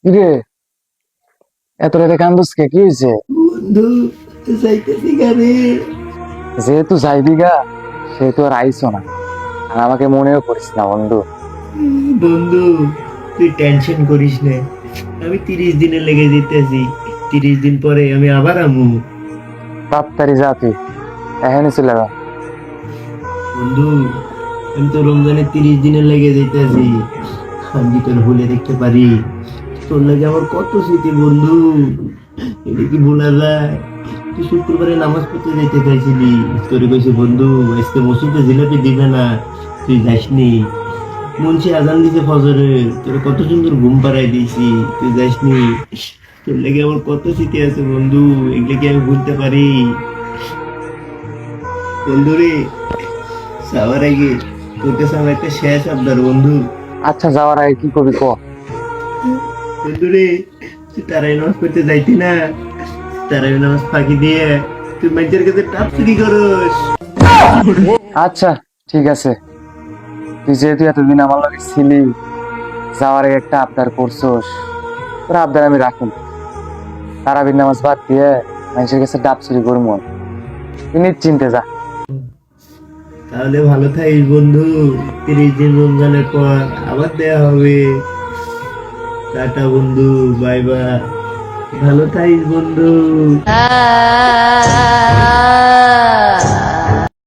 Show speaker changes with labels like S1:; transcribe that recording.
S1: কিরে এত রাতে কান্দুস কে? কি হয়েছে?
S2: বন্ধু যাইতেছি গানে।
S1: যেহেতু যাইবি গা সেহেতু আর আইসো না, আর আমাকে মনেও করিস না বন্ধু।
S2: বন্ধু তুই টেনশন করিস না, আমি 30 দিনে লেগে যেতেছি। 30 দিন পরে আমি আবার আমু।
S1: তাড়াতাড়ি যা, তুই এখানে চলে যা।
S2: বন্ধু আমি তো রমজানে 30 দিনে লেগে যেতেছি। আমি কি তোর ভুলে দেখতে পারি? তোর লাগে আমার কত স্মৃতি বন্ধু, এটা কি ভোলা যায়? তুই শুক্রবারে নামাজ পড়তে যেতে চাইছিলি, তোরে কইছে বন্ধু আজকে মসজিদে জিলাপি দিবে না, তুই যাসনি। মুন্সি আজান দিতে ফজরে, তোর কত সুন্দর ঘুম পাড়াই দিয়েছি, তুই যাসনি। তোর লেগে আমার কত স্মৃতি আছে বন্ধু, এগুলো কি আমি ভুলতে পারি? বন্ধু রে, যাওয়ার আগে তোর কাছে আমার একটা শেষ আবদার বন্ধু।
S1: আচ্ছা, যাওয়ার আগে কি করবি ক?
S2: বন্ধু রে, তুই তারাই নামাজ পড়তে যাইতি না, তারাই নামাজ ফাঁকি দিয়ে তুই মানুষের কাছে টাপ চুরি করস।
S1: আচ্ছা ঠিক আছে, তুই যেহেতু এতদিন আমার লগে ছিলি, যাওয়ার আগে একটা আবদার করছোস, তোর আবদার আমি রাখুন। তারাবির নামাজ বাদ দিয়ে মানুষের কাছে ডাব চুরি করবো, তুই নিশ্চিন্তে যা।
S2: তাহলে ভালো থাকিস বন্ধু, 30 দিন রমজানের পর আবার দেয়া হবে। টাটা বন্ধু, বাই বাই, ভালো থাকিস বন্ধু।